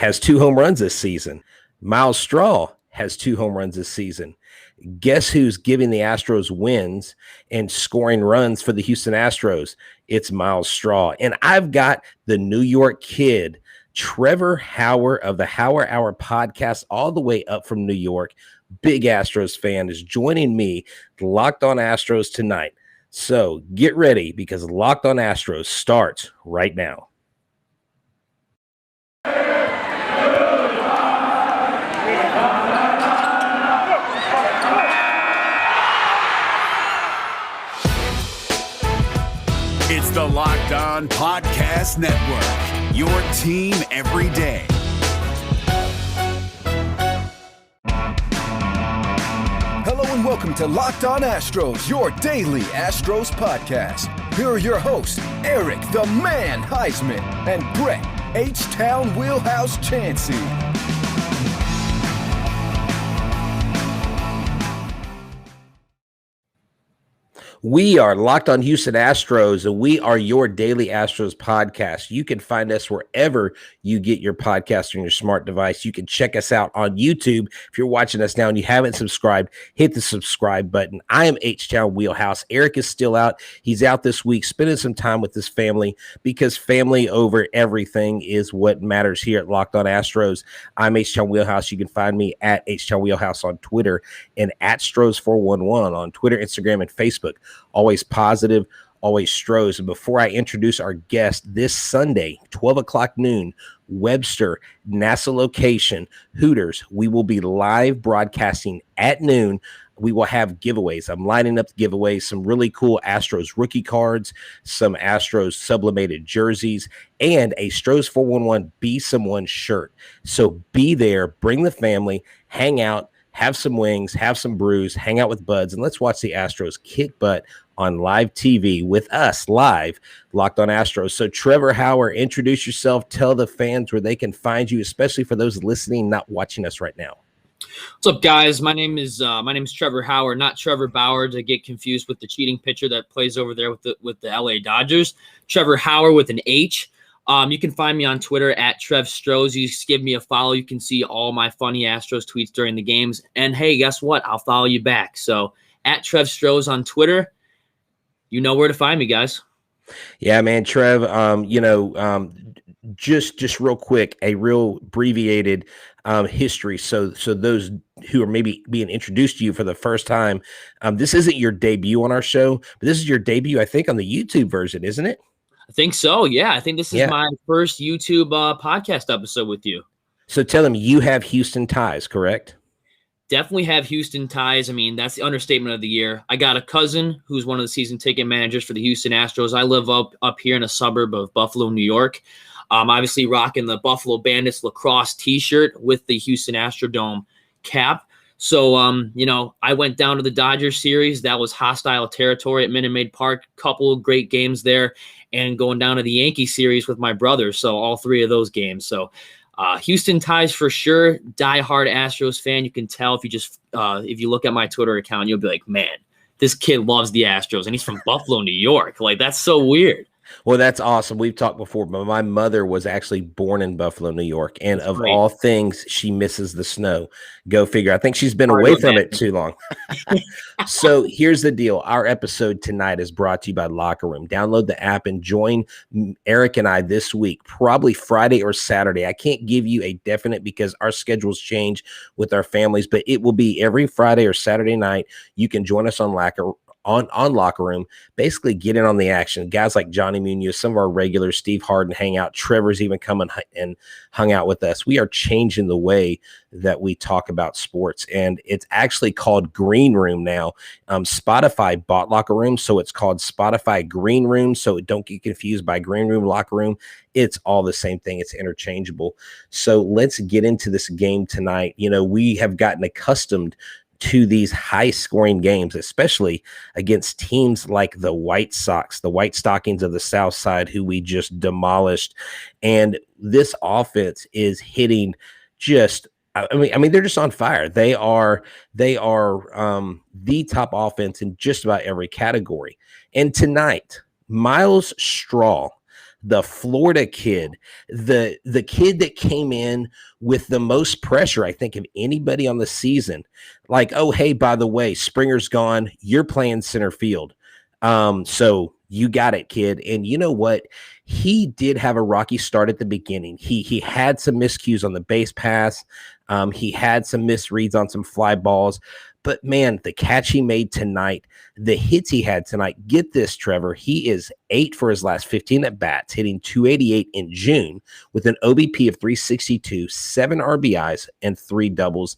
has 2 home runs this season. Myles Straw has 2 home runs this season. Guess who's giving the Astros wins and scoring runs for the Houston Astros? It's Myles Straw. And I've got the New York kid, Trevor Hauer of the Hauer Hour podcast, all the way up from New York. Big Astros fan, is joining me, Locked on Astros tonight. So get ready, because Locked on Astros starts right now. It's the Locked On Podcast Network, your team every day. Hello and welcome to Locked On Astros, your daily Astros podcast. Here are your hosts, Eric the Man Heisman and Brett Htown Wheelhouse Chansey. We are Locked on Houston Astros, and we are your daily Astros podcast. You can find us wherever you get your podcast on your smart device. You can check us out on YouTube. If you're watching us now and you haven't subscribed, hit the subscribe button. I am Htown Wheelhouse. Eric is still out. He's out this week spending some time with his family, because family over everything is what matters here at Locked on Astros. I'm Htown Wheelhouse. You can find me at Htown Wheelhouse on Twitter and at Stros411 on Twitter, Instagram, and Facebook. Always positive, always Stros. And before I introduce our guest this Sunday, 12 o'clock noon, Webster, NASA location, Hooters, we will be live broadcasting at noon. We will have giveaways. I'm lining up the giveaways, some really cool Astros rookie cards, some Astros sublimated jerseys, and a Stros 411 Be Someone shirt. So be there, bring the family, hang out, have some wings, have some brews, hang out with buds, and let's watch the Astros kick butt on live TV with us live, Locked on Astros. So Trevor Hauer, introduce yourself, tell the fans where they can find you, especially for those listening, not watching us right now. What's up, guys? My name is Trevor Hauer, not Trevor Bauer, to get confused with the cheating pitcher that plays over there with the LA Dodgers. Trevor Hauer with an H. You can find me on Twitter at Trev Stros. You just give me a follow. You can see all my funny Astros tweets during the games. And hey, guess what? I'll follow you back. So at Trev Stros on Twitter, you know where to find me, guys. Yeah, man, Trev. Just real quick, a real abbreviated history. So those who are maybe being introduced to you for the first time, this isn't your debut on our show, but this is your debut, I think, on the YouTube version, isn't it? I think so. Yeah, I think this is my first YouTube podcast episode with you. So tell them you have Houston ties, correct? Definitely have Houston ties. I mean, that's the understatement of the year. I got a cousin who's one of the season ticket managers for the Houston Astros. I live up here in a suburb of Buffalo, New York. Obviously rocking the Buffalo Bandits lacrosse T-shirt with the Houston Astrodome cap. So, I went down to the Dodgers series. That was hostile territory at Minute Maid Park. Couple of great games there. And going down to the Yankee series with my brother. So all 3 of those games. So Houston ties for sure. Die-hard Astros fan. You can tell if you look at my Twitter account, you'll be like, man, this kid loves the Astros. And he's from Buffalo, New York. Like, that's so weird. Well, that's awesome. We've talked before, but my mother was actually born in Buffalo, New York. And that's of great. All things, she misses the snow. Go figure. I think she's been away from it too long. So here's the deal. Our episode tonight is brought to you by Locker Room. Download the app and join Eric and I this week, probably Friday or Saturday. I can't give you a definite because our schedules change with our families, but it will be every Friday or Saturday night. You can join us on Locker Room, basically get in on the action. Guys like Johnny Munoz, some of our regulars, Steve Harden, hang out. Trevor's even come and hung out with us. We are changing the way that we talk about sports, and it's actually called Green Room now. Spotify bought Locker Room, so it's called Spotify Green Room, so don't get confused by Green Room, Locker Room. It's all the same thing. It's interchangeable. So let's get into this game tonight. We have gotten accustomed to these high-scoring games, especially against teams like the White Sox, the White Stockings of the South Side, who we just demolished. And this offense is hitting just – I mean, they're just on fire. They are the top offense in just about every category. And tonight, Myles Straw, the Florida kid, the kid that came in with the most pressure, I think, of anybody on the season. Like, oh, hey, by the way, Springer's gone. You're playing center field. So you got it, kid. And you know what? He did have a rocky start at the beginning. He had some miscues on the base pass. He had some misreads on some fly balls. But, man, the catch he made tonight, the hits he had tonight, get this, Trevor, he is 8 for his last 15 at-bats, hitting .288 in June with an OBP of .362, 7 RBIs, and 3 doubles.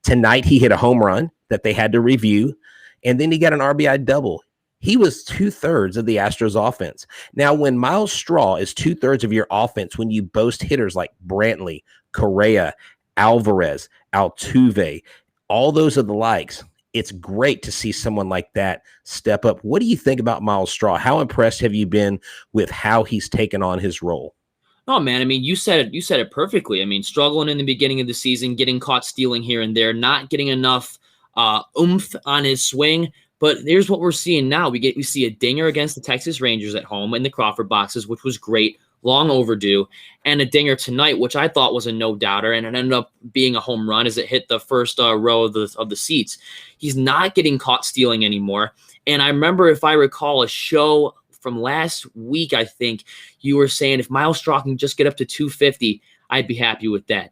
Tonight he hit a home run that they had to review, and then he got an RBI double. He was 2/3 of the Astros offense. Now, when Myles Straw is 2/3 of your offense, when you boast hitters like Brantley, Correa, Alvarez, Altuve, all those are the likes, it's great to see someone like that step up. What do you think about Myles Straw? How impressed have you been with how he's taken on his role? Oh, man, I mean, you said it perfectly. I mean, struggling in the beginning of the season, getting caught stealing here and there, not getting enough oomph on his swing. But here's what we're seeing now. We see a dinger against the Texas Rangers at home in the Crawford boxes, which was great, long overdue, and a dinger tonight, which I thought was a no-doubter, and it ended up being a home run as it hit the first row of the seats. He's not getting caught stealing anymore. And I remember, if I recall, a show from last week, I think, you were saying if Myles Straw can just get up to 250, I'd be happy with that.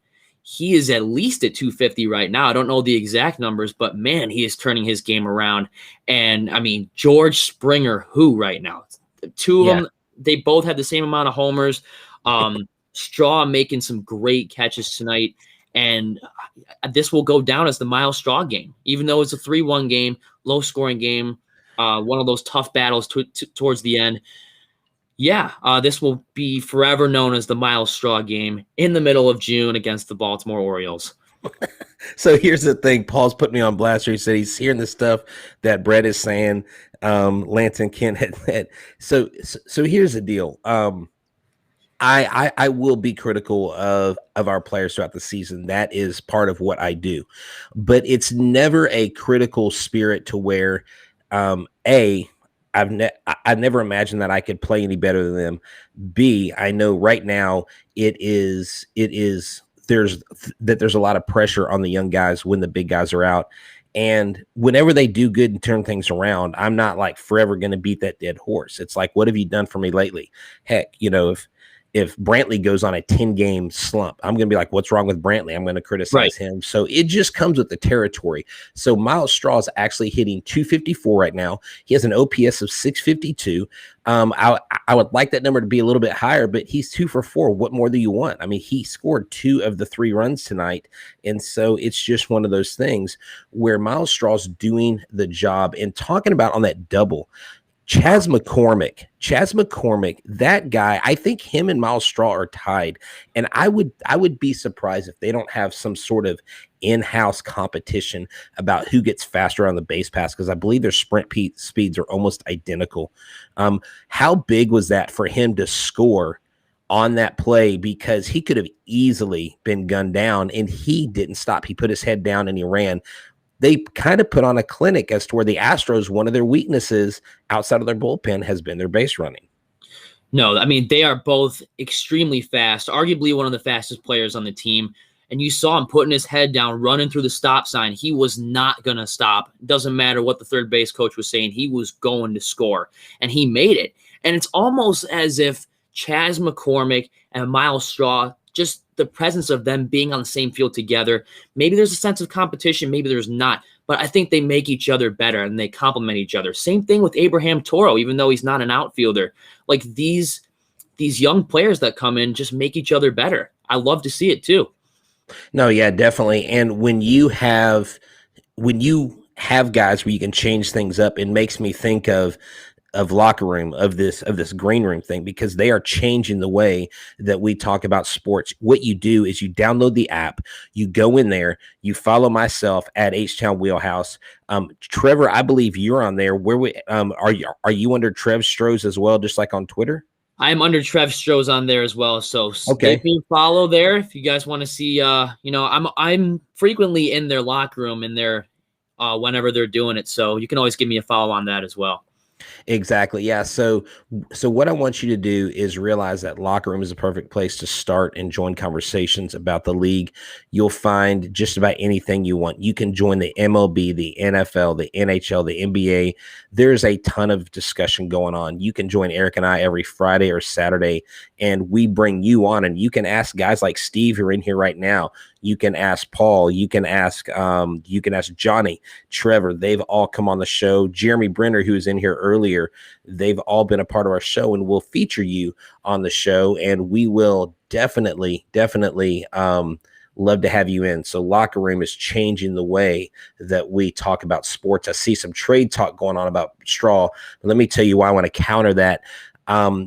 He is at least at 250 right now. I don't know the exact numbers, but, man, he is turning his game around. And, I mean, George Springer, who right now? Two of them, they both had the same amount of homers. Straw making some great catches tonight. And this will go down as the Myles Straw game. Even though it's a 3-1 game, low-scoring game, one of those tough battles towards the end. Yeah, this will be forever known as the Myles Straw game in the middle of June against the Baltimore Orioles. So here's the thing. Paul's put me on blast. He said he's hearing the stuff that Brett is saying. Lance and Kent had. So here's the deal. I will be critical of our players throughout the season. That is part of what I do. But it's never a critical spirit to where, I've never imagined that I could play any better than them. B, I know right now there's a lot of pressure on the young guys when the big guys are out. And whenever they do good and turn things around, I'm not like forever going to beat that dead horse. It's like, what have you done for me lately? Heck, if Brantley goes on a 10-game slump, I'm going to be like, what's wrong with Brantley? I'm going to criticize him. So it just comes with the territory. So Myles Straw is actually hitting .254 right now. He has an OPS of .652. I would like that number to be a little bit higher, but he's 2 for 4. What more do you want? I mean, he scored 2 of the 3 runs tonight. And so it's just one of those things where Myles Straw's doing the job. And talking about on that double, Chas McCormick, that guy, I think him and Myles Straw are tied. And I would be surprised if they don't have some sort of in-house competition about who gets faster on the base pass, because I believe their sprint speeds are almost identical. How big was that for him to score on that play? Because he could have easily been gunned down, and he didn't stop. He put his head down and he ran. They kind of put on a clinic as to where the Astros, one of their weaknesses outside of their bullpen has been their base running. No, I mean, they are both extremely fast, arguably one of the fastest players on the team. And you saw him putting his head down, running through the stop sign. He was not going to stop. Doesn't matter what the third base coach was saying. He was going to score, and he made it. And it's almost as if Chas McCormick and Myles Straw, just the presence of them being on the same field together, maybe there's a sense of competition, maybe there's not, but I think they make each other better and they complement each other. Same thing with Abraham Toro, even though he's not an outfielder. Like these young players that come in just make each other better. I love to see it too. No, yeah, definitely. And when you have guys where you can change things up, it makes me think of locker room, of this green room thing, because they are changing the way that we talk about sports. What you do is you download the app, you go in there, you follow myself at Htown Wheelhouse. Trevor, I believe you're on there. Where are you under Trev Strohs as well, just like on Twitter? I'm under Trev Strohs on there as well. So okay, give me a follow there if you guys want to see. I'm frequently in their locker room in their whenever they're doing it. So you can always give me a follow on that as well. Exactly. Yeah. So what I want you to do is realize that locker room is a perfect place to start and join conversations about the league. You'll find just about anything you want. You can join the MLB, the NFL, the NHL, the NBA. There's a ton of discussion going on. You can join Eric and I every Friday or Saturday, and we bring you on, and you can ask guys like Steve who are in here right now. You can ask Paul. You can ask Johnny, Trevor. They've all come on the show. Jeremy Brenner, who was in here earlier, they've all been a part of our show, and we'll feature you on the show. And we will definitely love to have you in. So locker room is changing the way that we talk about sports. I see some trade talk going on about Straw. But let me tell you why I want to counter that.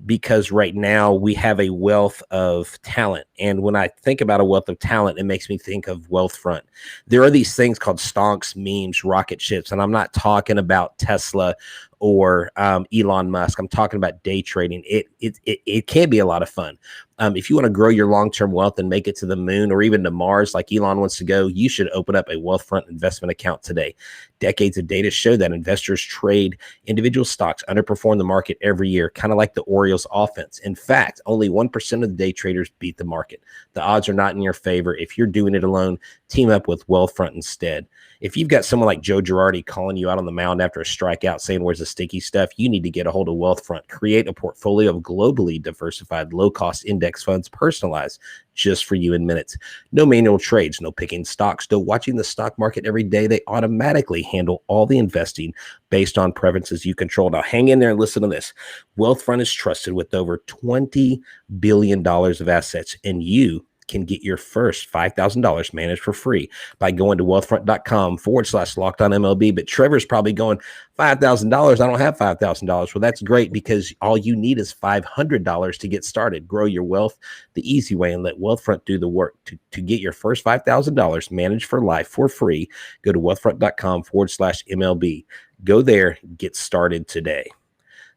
Because right now we have a wealth of talent. And when I think about a wealth of talent, it makes me think of Wealthfront. There are these things called stonks, memes, rocket ships. And I'm not talking about Tesla or Elon Musk. I'm talking about day trading. It can be a lot of fun. If you want to grow your long-term wealth and make it to the moon or even to Mars like Elon wants to go, you should open up a Wealthfront investment account today. Decades of data show that investors trade individual stocks underperform the market every year, kind of like the Orioles offense. In fact, only 1% of the day traders beat the market. The odds are not in your favor. If you're doing it alone, team up with Wealthfront instead. If you've got someone like Joe Girardi calling you out on the mound after a strikeout saying, where's the sticky stuff? You need to get a hold of Wealthfront. Create a portfolio of globally diversified, low-cost index funds personalized just for you in minutes. No manual trades, no picking stocks, no watching the stock market every day. They automatically handle all the investing based on preferences you control. Now, hang in there and listen to this. Wealthfront is trusted with over $20 billion of assets, and you can get your first $5,000 managed for free by going to wealthfront.com/lockedonmlb. But Trevor's probably going, $5,000. I don't have $5,000. Well, that's great because all you need is $500 to get started. Grow your wealth the easy way and let Wealthfront do the work. To get your first $5,000 managed for life for free, go to wealthfront.com/MLB. Go there, get started today.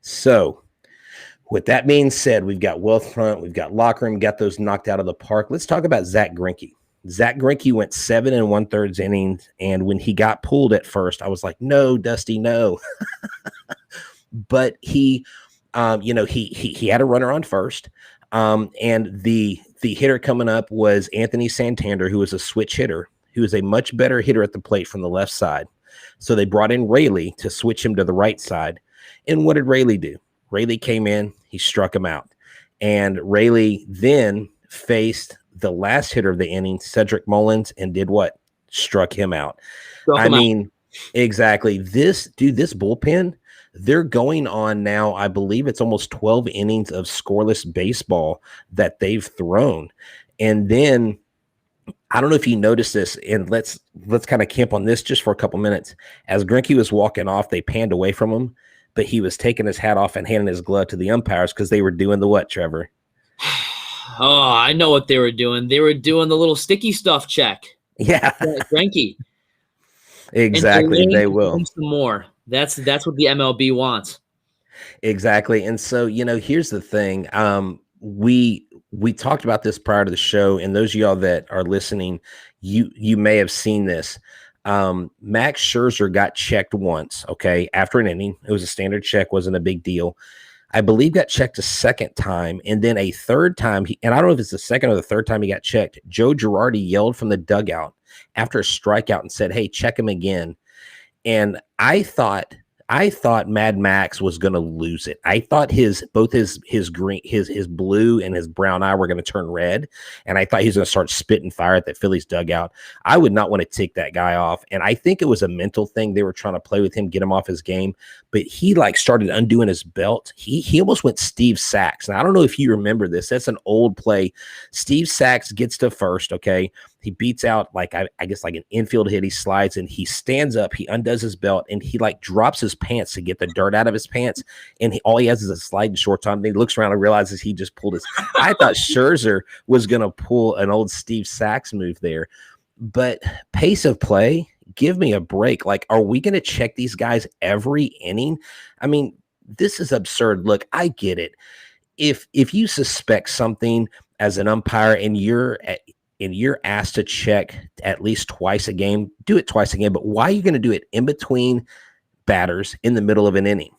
So, with that being said, we've got Wealthfront, we've got locker room, got those knocked out of the park. Let's talk about Zack Greinke. Zack Greinke went 7 1/3 innings, and when he got pulled at first, I was like, no, Dusty, no. But he had a runner on first, and the hitter coming up was Anthony Santander, who was a switch hitter, who is a much better hitter at the plate from the left side. So they brought in Rayleigh to switch him to the right side. And what did Rayleigh do? Rayleigh came in, he struck him out. And Rayleigh then faced the last hitter of the inning, Cedric Mullins, and did what? Struck him out. Exactly. This bullpen, they're going on now, I believe it's almost 12 innings of scoreless baseball that they've thrown. And then I don't know if you noticed this, and let's kind of camp on this just for a couple minutes. As Greinke was walking off, they panned away from him, but he was taking his hat off and handing his glove to the umpires because they were doing the what, Trevor? Oh, I know what they were doing. They were doing the little sticky stuff check. Yeah. Greinke. Exactly. They will. Some more. That's what the MLB wants. Exactly. And so, here's the thing. We talked about this prior to the show, and those of y'all that are listening, you may have seen this. Max Scherzer got checked once, okay, after an inning. It was a standard check, wasn't a big deal. I believe got checked a second time, and then a third time, and I don't know if it's the second or the third time he got checked, Joe Girardi yelled from the dugout after a strikeout and said, hey, check him again. And I thought Mad Max was going to lose it. I thought both his green, his blue and his brown eye were going to turn red. And I thought he was going to start spitting fire at that Phillies dugout. I would not want to take that guy off. And I think it was a mental thing. They were trying to play with him, get him off his game, but he started undoing his belt. He almost went Steve Sachs. And I don't know if you remember this. That's an old play. Steve Sachs gets to first. Okay. He beats out I guess an infield hit. He slides and he stands up. He undoes his belt and he drops his pants to get the dirt out of his pants. And all he has is a sliding shorts on. And he looks around and realizes he just pulled his. I thought Scherzer was going to pull an old Steve Sachs move there. But pace of play, give me a break. Are we going to check these guys every inning? I mean, this is absurd. Look, I get it. If you suspect something as an umpire and you're asked to check at least twice a game, do it twice a game. But why are you going to do it in between batters in the middle of an inning?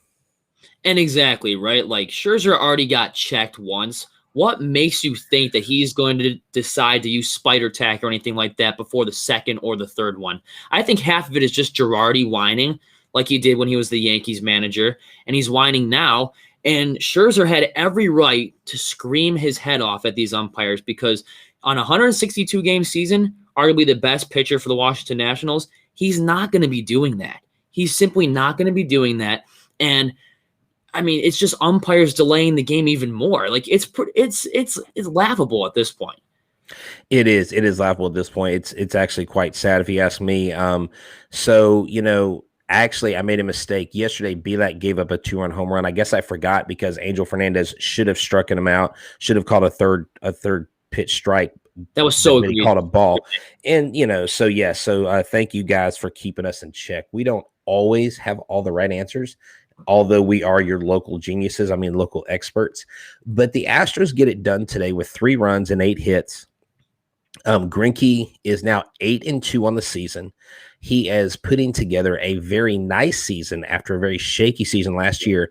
And exactly, right? Like Scherzer already got checked once. What makes you think that he's going to decide to use spider tack or anything like that before the second or the third one? I think half of it is just Girardi whining like he did when he was the Yankees manager, and he's whining now. And Scherzer had every right to scream his head off at these umpires because on a 162-game season, arguably the best pitcher for the Washington Nationals, he's not going to be doing that. He's simply not going to be doing that. And I mean, it's just umpires delaying the game even more. Like it's laughable at this point. It is laughable at this point. It's actually quite sad if you ask me. So actually, I made a mistake yesterday. Bielak gave up a 2-run home run. I guess I forgot because Angel Fernandez should have struck him out. Should have called a third pitch strike. That was so. He called a ball, and so yeah. So thank you guys for keeping us in check. We don't always have all the right answers, although we are your local geniuses. I mean, local experts. But the Astros get it done today with 3 runs and 8 hits. Greinke is now 8-2 on the season. He is putting together a very nice season after a very shaky season last year.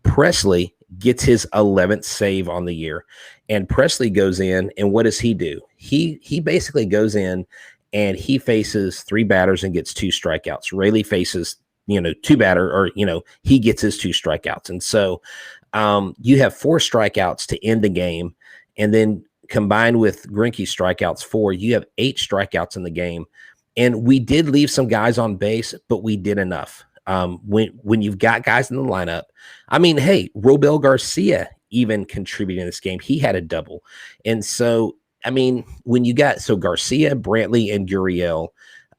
Presley gets his 11th save on the year, and Presley goes in, and what does he do? He basically goes in and he faces 3 batters and gets 2 strikeouts. Rayleigh faces 2 batter, or he gets his 2 strikeouts, and so you have 4 strikeouts to end the game, and then combined with Greinke's strikeouts 4, you have 8 strikeouts in the game. And we did leave some guys on base, but we did enough. When you've got guys in the lineup, I mean, hey, Robel Garcia even contributed in this game. He had a double. And so, I mean, when you got Garcia, Brantley, and Gurriel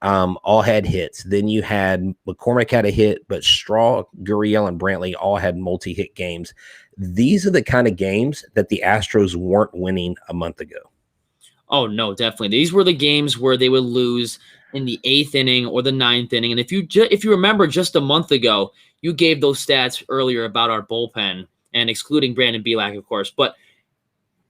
all had hits. Then you had McCormick had a hit, but Straw, Gurriel, and Brantley all had multi-hit games. These are the kind of games that the Astros weren't winning a month ago. Oh, no, definitely. These were the games where they would lose in the 8th inning or the 9th inning. And if you remember just a month ago, you gave those stats earlier about our bullpen, and excluding Brandon Bielak, of course. But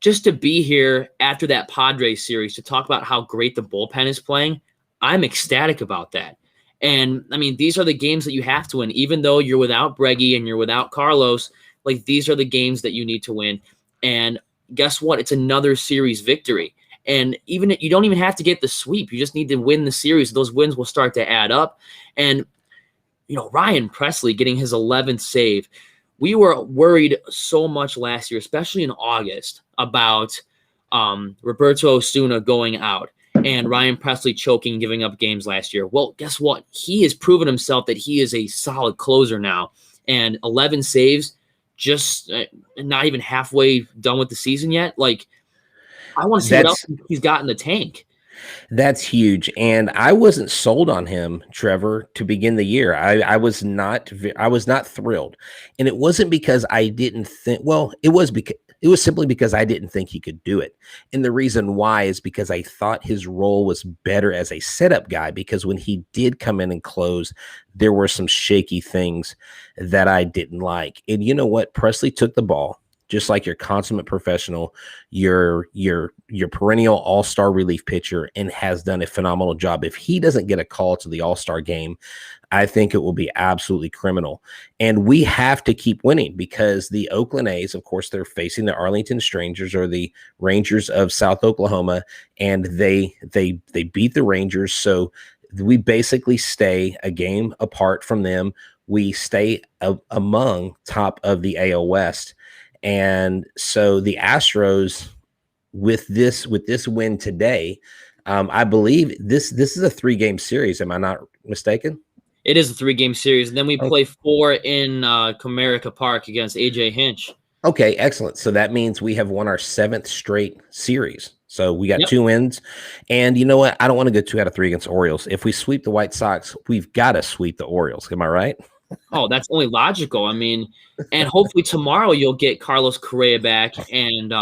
just to be here after that Padres series to talk about how great the bullpen is playing, I'm ecstatic about that. And, I mean, these are the games that you have to win. Even though you're without Breggy and you're without Carlos, like, these are the games that you need to win. And guess what? It's another series victory. And even you don't even have to get the sweep. You just need to win the series. Those wins will start to add up. And, Ryan Presley getting his 11th save. We were worried so much last year, especially in August, about Roberto Osuna going out and Ryan Presley choking, giving up games last year. Well, guess what? He has proven himself that he is a solid closer now. And 11 saves, just not even halfway done with the season yet. Like, I want to see what else he's got in the tank. That's huge. And I wasn't sold on him, Trevor, to begin the year. I was not thrilled. And it wasn't because I didn't think, it was simply because I didn't think he could do it. And the reason why is because I thought his role was better as a setup guy, because when he did come in and close, there were some shaky things that I didn't like. And you know what? Presley took the ball, just like your consummate professional, your perennial all-star relief pitcher, and has done a phenomenal job. If he doesn't get a call to the all-star game, I think it will be absolutely criminal. And we have to keep winning, because the Oakland A's, of course, they're facing the Arlington Strangers, or the Rangers of South Oklahoma, and they beat the Rangers. So we basically stay a game apart from them. We stay among top of the AL West. And so the Astros, with this win today, I believe this is a 3-game series. Am I not mistaken? It is a 3-game series. And then we play 4 in Comerica Park against AJ Hinch. Okay, excellent. So that means we have won our 7th straight series. So we got 2 wins. And you know what? I don't want to go 2 out of 3 against Orioles. If we sweep the White Sox, we've got to sweep the Orioles. Am I right? Oh, that's only logical. I mean, and hopefully tomorrow you'll get Carlos Correa back. And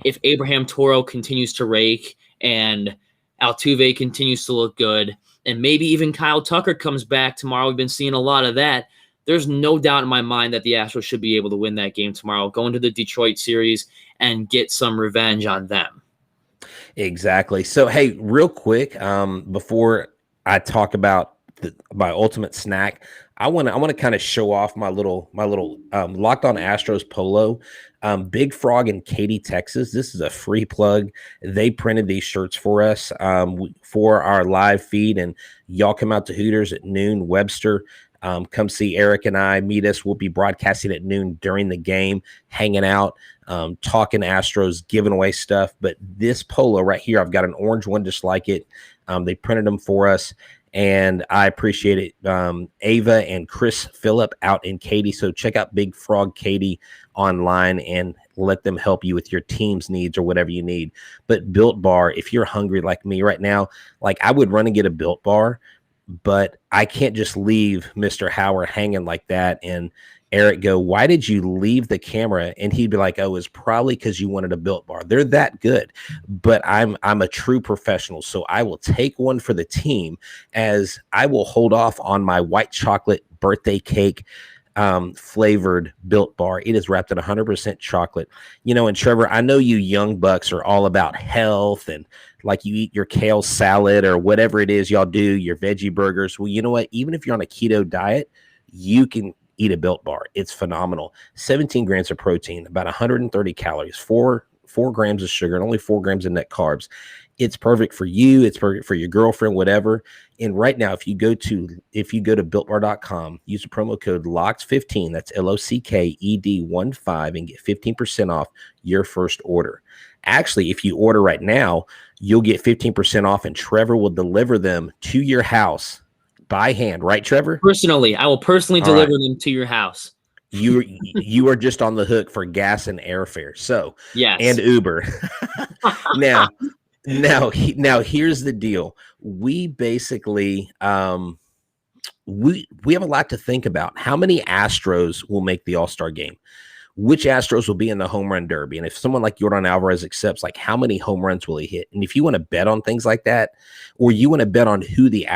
if Abraham Toro continues to rake and Altuve continues to look good, and maybe even Kyle Tucker comes back tomorrow, we've been seeing a lot of that. There's no doubt in my mind that the Astros should be able to win that game tomorrow, go into the Detroit series and get some revenge on them. Exactly. So, hey, real quick, before I talk about my ultimate snack. I want to kind of show off my little Locked On Astros polo. Big Frog in Katy, Texas. This is a free plug. They printed these shirts for us for our live feed, and y'all come out to Hooters at noon. Webster, come see Eric and I. Meet us. We'll be broadcasting at noon during the game, hanging out, talking Astros, giving away stuff. But this polo right here, I've got an orange one just like it. They printed them for us, and I appreciate it. Ava and Chris Phillip out in Katy. So check out Big Frog Katy online and let them help you with your team's needs or whatever you need. But Built Bar, if you're hungry like me right now, like I would run and get a Built Bar, but I can't just leave Mr. Hauer hanging like that. And Eric go, why did you leave the camera? And he'd be like, oh, it's probably because you wanted a Built Bar. They're that good. But I'm a true professional, so I will take one for the team, as I will hold off on my white chocolate birthday cake flavored Built Bar. It is wrapped in 100% chocolate. And Trevor, I know you young bucks are all about health and like you eat your kale salad or whatever it is y'all do, your veggie burgers. Well, you know what? Even if you're on a keto diet, you can eat a Built Bar. It's phenomenal. 17 grams of protein, about 130 calories, 4 grams of sugar, and only 4 grams of net carbs. It's perfect for you. It's perfect for your girlfriend, whatever. And right now, if you go to builtbar.com, use the promo code LOCKED15, that's LOCKED15, and get 15% off your first order. Actually, if you order right now, you'll get 15% off, and Trevor will deliver them to your house by hand, right, Trevor? Personally, I will personally deliver them to your house. You are just on the hook for gas and airfare. So, yes, and Uber. Now here's the deal. We basically we have a lot to think about. How many Astros will make the All-Star game? Which Astros will be in the home run derby? And if someone like Yordan Alvarez accepts, like how many home runs will he hit? And if you want to bet on things like that, or you want to bet on who the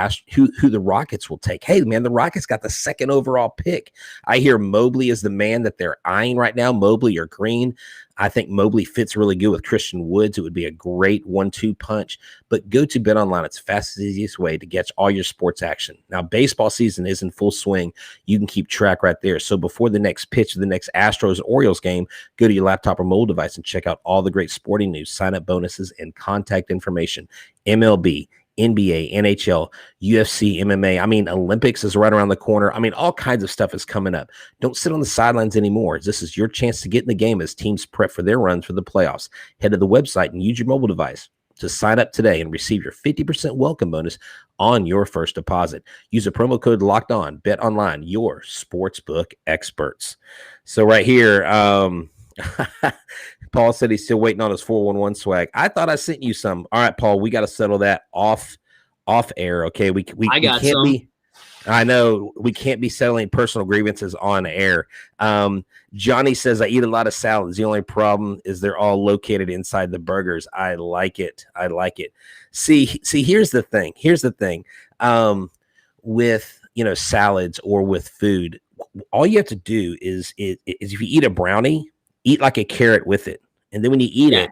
Rockets will take, hey man, the Rockets got the second overall pick. I hear Mobley is the man that they're eyeing right now. Mobley or Green. I think Mobley fits really good with Christian Woods. It would be a great 1-2 punch. But go to BetOnline. It's the fastest, easiest way to get all your sports action. Now, baseball season is in full swing. You can keep track right there. So before the next pitch of the next Astros-Orioles game, go to your laptop or mobile device and check out all the great sporting news, sign-up bonuses, and contact information. MLB, NBA, NHL, UFC, MMA. I mean, Olympics is right around the corner. I mean, all kinds of stuff is coming up. Don't sit on the sidelines anymore. This is your chance to get in the game as teams prep for their runs for the playoffs. Head to the website and use your mobile device to sign up today and receive your 50% welcome bonus on your first deposit. Use a promo code Locked On. Bet Online, your sportsbook experts. So right here, Paul said he's still waiting on his 411 swag. I thought I sent you some. All right, Paul, we got to settle that off air. Okay, we can't some. be. I know we can't be settling personal grievances on air. Johnny says I eat a lot of salads. The only problem is they're all located inside the burgers. I like it. See. Here's the thing. With salads or with food, all you have to do is if you eat a brownie, eat like a carrot with it. And then when you eat it,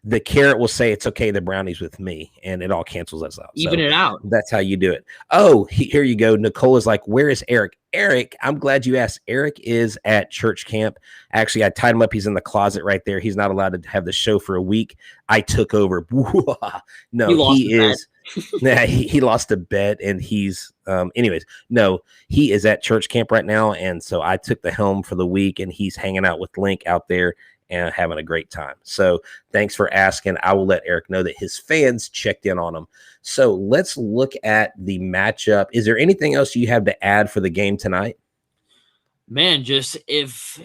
the carrot will say, it's okay, the brownie's with me. And it all cancels us out. Even it out. That's how you do it. Oh, here you go. Nicole is like, where is Eric? Eric, I'm glad you asked. Eric is at church camp. Actually, I tied him up. He's in the closet right there. He's not allowed to have the show for a week. I took over. No, he is. Nah, he lost a bet, and he's anyways, no, he is at church camp right now, and so I took the helm for the week, and he's hanging out with Link out there and having a great time. So thanks for asking. I will let Eric know that his fans checked in on him. So let's look at the matchup. Is there anything else you have to add for the game tonight? Man, just if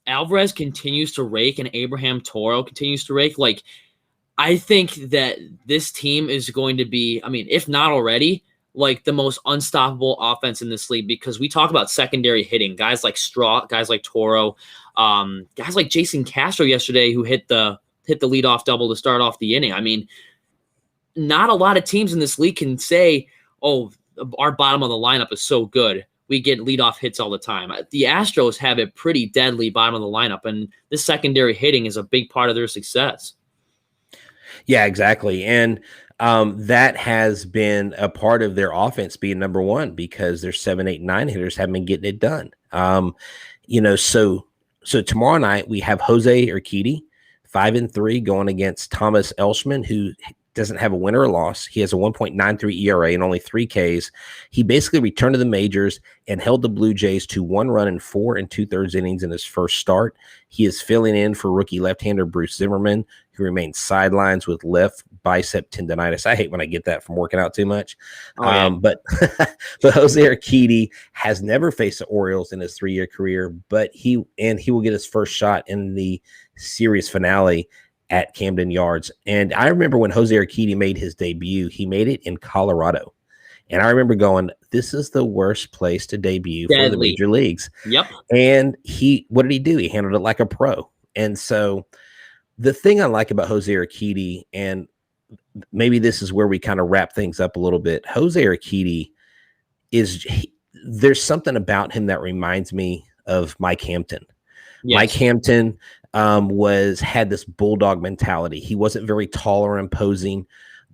Alvarez continues to rake and Abraham Toro continues to rake, like I think that this team is going to be, I mean, if not already, like the most unstoppable offense in this league, because we talk about secondary hitting, guys like Straw, guys like Toro, guys like Jason Castro yesterday who hit the leadoff double to start off the inning. I mean, not a lot of teams in this league can say, oh, our bottom of the lineup is so good. We get leadoff hits all the time. The Astros have a pretty deadly bottom of the lineup, and this secondary hitting is a big part of their success. Yeah, exactly. And that has been a part of their offense being number one because their 7, 8, 9 hitters haven't been getting it done. So tomorrow night we have Jose Urquidy, 5-3, going against Thomas Elshman, who doesn't have a win or a loss. He has a 1.93 ERA and only 3 Ks. He basically returned to the majors and held the Blue Jays to 1 run in 4 2/3 innings in his first start. He is filling in for rookie left-hander Bruce Zimmerman, who remains sidelines with left bicep tendonitis. I hate when I get that from working out too much. But Jose Urquidy has never faced the Orioles in his 3-year career, but he will get his first shot in the series finale at Camden Yards. And I remember when Jose Urquidy made his debut, he made it in Colorado. And I remember going, this is the worst place to debut for the major leagues. Yep. And what did he do? He handled it like a pro. And so the thing I like about Jose Urquidy, and maybe this is where we kind of wrap things up a little bit, Jose Urquidy there's something about him that reminds me of Mike Hampton. Yes. Mike Hampton had this bulldog mentality. He wasn't very tall or imposing,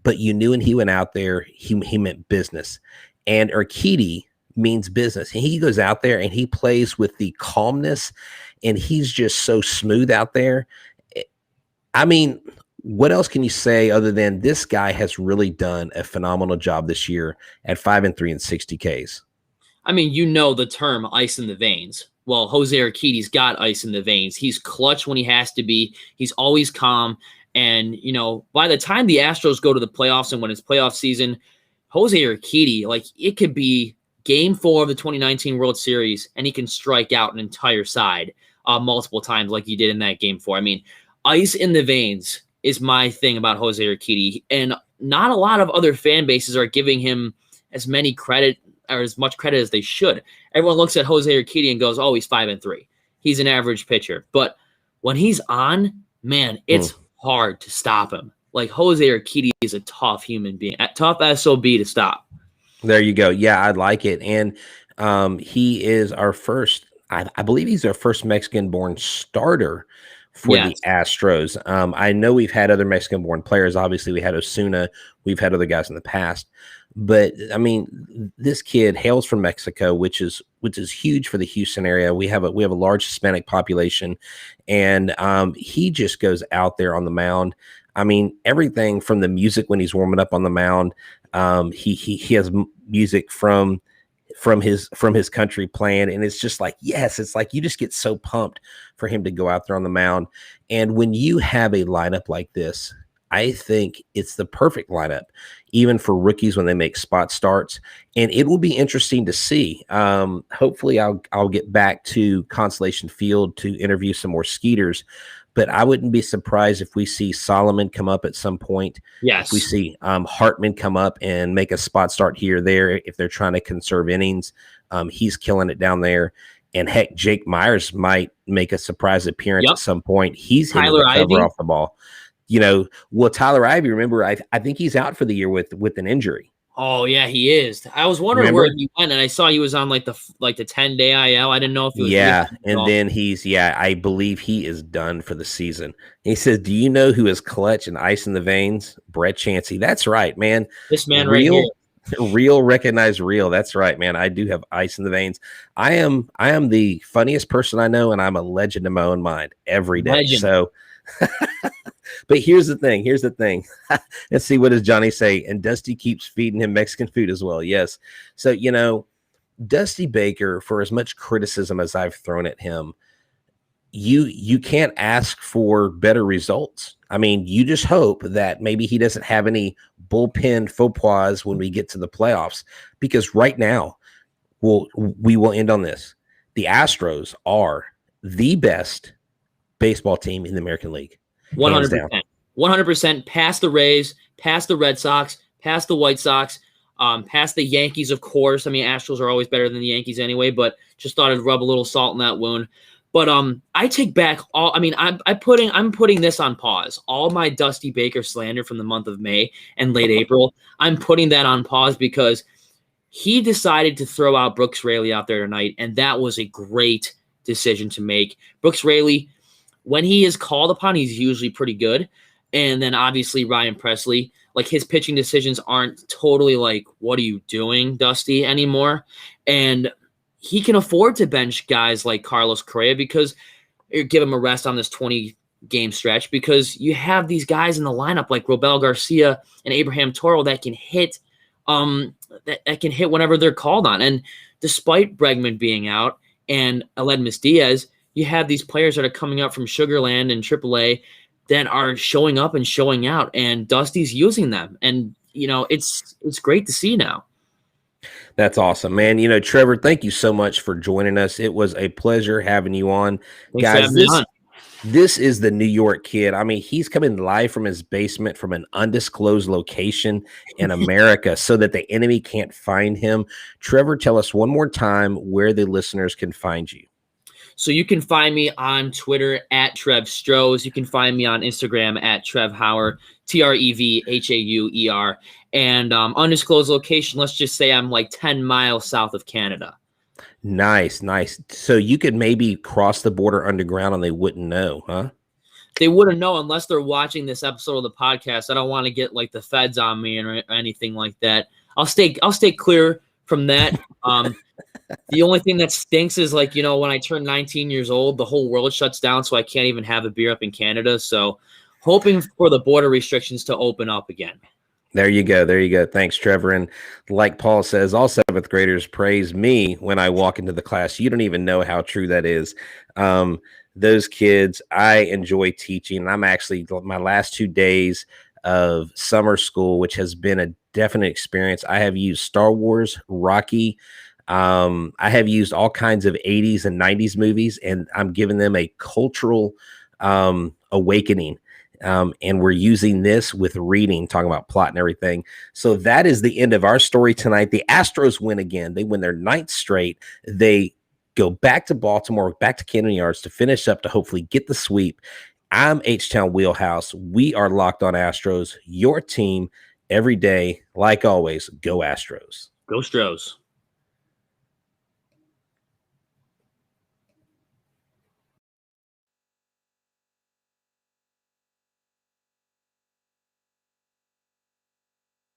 but you knew when he went out there, he meant business. And Urquidy means business. And he goes out there and he plays with the calmness, and he's just so smooth out there. I mean, what else can you say other than this guy has really done a phenomenal job this year at 5-3 and 60 Ks? I mean, the term ice in the veins. Well, Jose Urquidy's got ice in the veins. He's clutch when he has to be. He's always calm. And, by the time the Astros go to the playoffs and when it's playoff season, Jose Urquidy, it could be Game 4 of the 2019 World Series, and he can strike out an entire side multiple times like he did in that Game 4. I mean, ice in the veins is my thing about Jose Urquidy. And not a lot of other fan bases are giving him as much credit as they should. Everyone looks at Jose Urquidy and goes, oh, he's 5-3. He's an average pitcher. But when he's on, man, it's hard to stop him. Jose Urquidy is a tough human being, a tough SOB to stop. There you go. Yeah, I like it. And he is our first, I believe he's our first Mexican-born starter for the Astros. I know we've had other Mexican-born players. Obviously, we had Osuna. We've had other guys in the past. But I mean, this kid hails from Mexico, which is huge for the Houston area. We have a large Hispanic population, and he just goes out there on the mound. I mean, everything from the music when he's warming up on the mound. He has music from his country playing, and it's just it's like you just get so pumped for him to go out there on the mound. And when you have a lineup like this, I think it's the perfect lineup, even for rookies when they make spot starts. And it will be interesting to see. Hopefully I'll get back to Constellation Field to interview some more Skeeters, but I wouldn't be surprised if we see Solomon come up at some point. Yes. If we see Hartman come up and make a spot start here or there, if they're trying to conserve innings, he's killing it down there. And heck, Jake Myers might make a surprise appearance at some point. He's hitting the cover off the ball. Tyler Ivey, remember, I think he's out for the year with an injury. Oh yeah, he is. I was wondering where he went, and I saw he was on the 10-day IL. I didn't know if he was. Yeah, and then I believe he is done for the season. He says, "Do you know who is clutch and ice in the veins? Brett Chansey." That's right, man. This man right here. Real, recognize real. That's right, man. I do have ice in the veins. I am the funniest person I know, and I'm a legend in my own mind every day. Legend. So. But here's the thing. Let's see, what does Johnny say? And Dusty keeps feeding him Mexican food as well. Yes. So, Dusty Baker, for as much criticism as I've thrown at him, you can't ask for better results. I mean, you just hope that maybe he doesn't have any bullpen faux pas when we get to the playoffs, because right now we will end on this. The Astros are the best baseball team in the American League. 100%. Past the Rays, past the Red Sox, past the White Sox, past the Yankees, of course. I mean, Astros are always better than the Yankees anyway, but just thought I'd rub a little salt in that wound. But I take back all. I mean, I'm putting this on pause. All my Dusty Baker slander from the month of May and late April, I'm putting that on pause because he decided to throw out Brooks Raley out there tonight, and that was a great decision to make. Brooks Raley, when he is called upon, he's usually pretty good. And then obviously Ryan Presley. like his pitching decisions aren't totally like, what are you doing, Dusty, anymore? And he can afford to bench guys like Carlos Correa because give him a rest on this 20-game stretch, because you have these guys in the lineup like Robel Garcia and Abraham Toro that can hit that can hit whenever they're called on. And despite Bregman being out and Aledmus Diaz, you have these players that are coming up from Sugarland and AAA that are showing up and showing out, and Dusty's using them. And, it's great to see now. That's awesome, man. Trevor, thank you so much for joining us. It was a pleasure having you on. Thanks Guys, for having me on. This is the New York kid. I mean, he's coming live from his basement from an undisclosed location in America so that the enemy can't find him. Trevor, tell us one more time where the listeners can find you. So you can find me on Twitter at Trev Strohs. You can find me on Instagram at Trev Hauer, TrevHauer. And undisclosed location, let's just say I'm like 10 miles south of Canada. Nice. So you could maybe cross the border underground and they wouldn't know, huh? They wouldn't know unless they're watching this episode of the podcast. I don't want to get like the feds on me or anything like that. I'll stay clear from that. The only thing that stinks is like, when I turn 19 years old, the whole world shuts down, so I can't even have a beer up in Canada. So hoping for the border restrictions to open up again. There you go. Thanks, Trevor. And like Paul says, all seventh graders praise me when I walk into the class. You don't even know how true that is. Those kids, I enjoy teaching. I'm actually my last 2 days of summer school, which has been a definite experience. I have used Star Wars, Rocky. I have used all kinds of 80s and 90s movies, and I'm giving them a cultural awakening. And we're using this with reading, talking about plot and everything. So that is the end of our story tonight. The Astros win again. They win their 9th straight. They go back to Baltimore, back to Camden Yards to finish up to hopefully get the sweep. I'm Htown Wheelhouse. We are Locked On Astros, your team every day. Like always, go Astros. Go Stros.